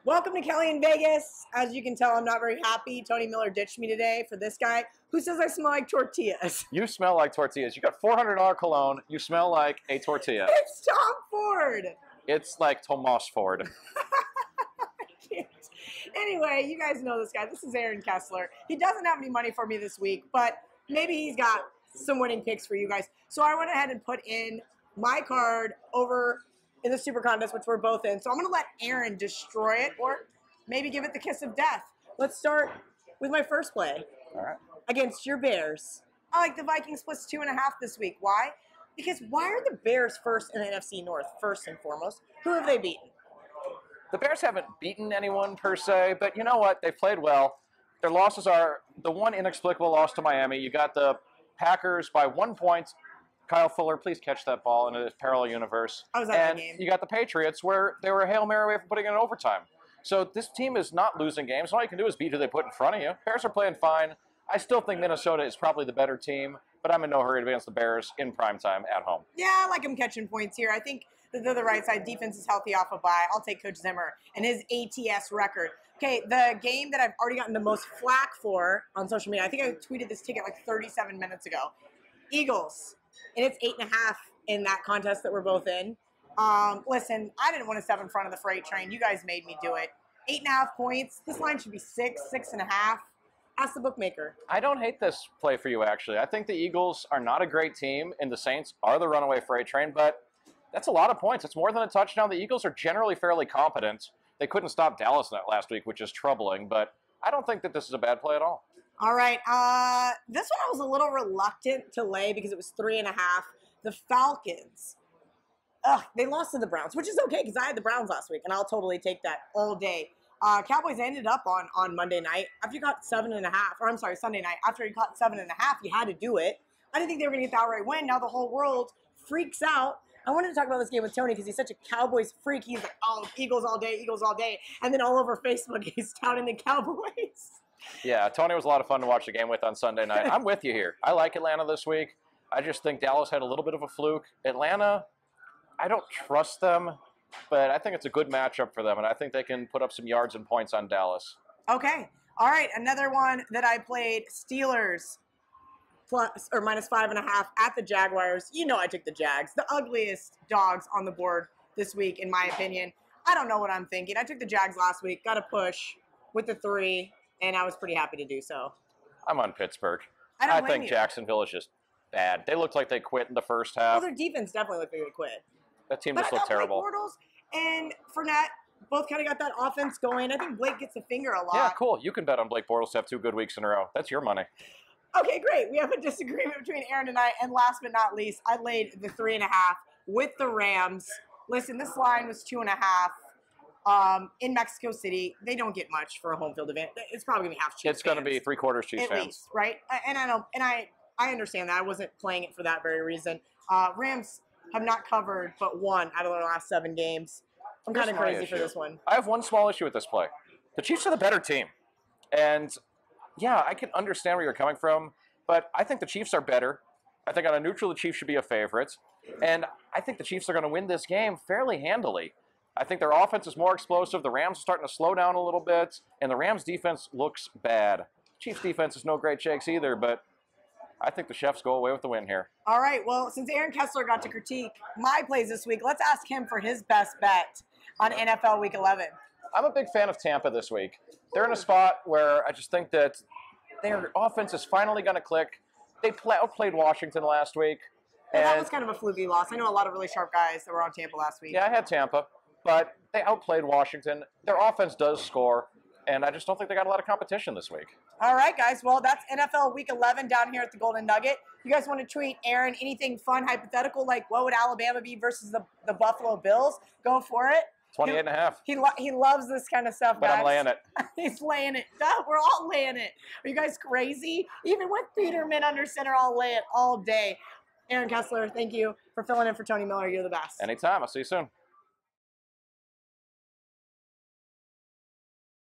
Welcome to Kelly in Vegas. As you can tell, I'm not very happy. Tony Miller ditched me today for this guy who says I smell like tortillas. You smell like tortillas. You got $400 cologne. You smell like a tortilla. It's Tom Ford. It's like Tomas Ford. Anyway, you guys know this guy. This is Aaron Kessler. He doesn't have any money for me this week, but maybe he's got some winning picks for you guys. So I went ahead and put in my card over in the Super Contest, which we're both in. So I'm going to let Aaron destroy it or maybe give it the kiss of death. Let's start with my first play. All right. Against your Bears. I like the Vikings plus 2.5 this week. Why? Because why are the Bears first in the NFC North, first and foremost? Who have they beaten? The Bears haven't beaten anyone per se, but you know what? They've played well. Their losses are the one inexplicable loss to Miami. You got the Packers by 1 point. Kyle Fuller, please catch that ball in a parallel universe. I was at that game. You got the Patriots where they were a Hail Mary away from putting it in overtime. So this team is not losing games. All you can do is beat who they put in front of you. Bears are playing fine. I still think Minnesota is probably the better team, but I'm in no hurry to advance the Bears in primetime at home. Yeah, I like them catching points here. I think that they're the right side. Defense is healthy off a bye. I'll take Coach Zimmer and his ATS record. Okay, the game that I've already gotten the most flack for on social media, I think I tweeted this ticket like 37 minutes ago. Eagles. And it's 8.5 in that contest that we're both in. Listen, I didn't want to step in front of the freight train. You guys made me do it. 8.5 points. This line should be 6, 6.5. Ask the bookmaker. I don't hate this play for you, actually. I think the Eagles are not a great team, and the Saints are the runaway freight train, but that's a lot of points. It's more than a touchdown. The Eagles are generally fairly competent. They couldn't stop Dallas last week, which is troubling, but I don't think that this is a bad play at all. All right. This one I was a little reluctant to lay because it was 3.5. The Falcons. They lost to the Browns, which is okay because I had the Browns last week, and I'll totally take that all day. Cowboys ended up on Monday night after you got 7.5, or I'm sorry, Sunday night. After you caught 7.5, you had to do it. I didn't think they were going to get the outright win. Now the whole world freaks out. I wanted to talk about this game with Tony because he's such a Cowboys freak. He's like, oh, Eagles all day, Eagles all day. And then all over Facebook, he's touting the Cowboys. Yeah, Tony was a lot of fun to watch the game with on Sunday night. I'm with you here. I like Atlanta this week. I just think Dallas had a little bit of a fluke. Atlanta, I don't trust them, but I think it's a good matchup for them, and I think they can put up some yards and points on Dallas. Okay. All right, another one that I played, Steelers plus or minus 5.5 at the Jaguars. You know I took the Jags, the ugliest dogs on the board this week, in my opinion. I don't know what I'm thinking. I took the Jags last week, got a push with the 3, and I was pretty happy to do so. I'm on Pittsburgh. I think Jacksonville is just bad. They looked like they quit in the first half. Well, their defense definitely looked like they quit. That team just looked terrible. Blake Bortles and Fournette both kind of got that offense going. I think Blake gets a finger a lot. Yeah, cool. You can bet on Blake Bortles to have 2 good weeks in a row. That's your money. Okay, great. We have a disagreement between Aaron and I. And last but not least, I laid the 3.5 with the Rams. Listen, this line was 2.5 in Mexico City. They don't get much for a home field event. It's probably going to be half Chiefs It's going to be 3/4 Chiefs at fans. least, right? And I understand that. I wasn't playing it for that very reason. Rams have not covered but 1 out of their last 7 games. I'm kind of crazy for this one. I have one small issue with this play. The Chiefs are the better team. And, yeah, I can understand where you're coming from, but I think the Chiefs are better. I think on a neutral, the Chiefs should be a favorite. And I think the Chiefs are going to win this game fairly handily. I think their offense is more explosive. The Rams are starting to slow down a little bit, and the Rams' defense looks bad. Chiefs' defense is no great shakes either, but I think the Chefs go away with the win here. All right, well, since Aaron Kessler got to critique my plays this week, let's ask him for his best bet on NFL Week 11. I'm a big fan of Tampa this week. They're in a spot where I just think that their offense is finally going to click. They outplayed Washington last week. And that was kind of a fluky loss. I know a lot of really sharp guys that were on Tampa last week. Yeah, I had Tampa, but they outplayed Washington. Their offense does score, and I just don't think they got a lot of competition this week. All right, guys. Well, that's NFL Week 11 down here at the Golden Nugget. You guys want to tweet Aaron anything fun, hypothetical, like what would Alabama be versus the Buffalo Bills? Go for it. 28.5. He loves this kind of stuff, but guys. I'm laying it. He's laying it. We're all laying it. Are you guys crazy? Even with Peterman under center, I'll lay it all day. Aaron Kessler, thank you for filling in for Tony Miller. You're the best. Anytime. I'll see you soon.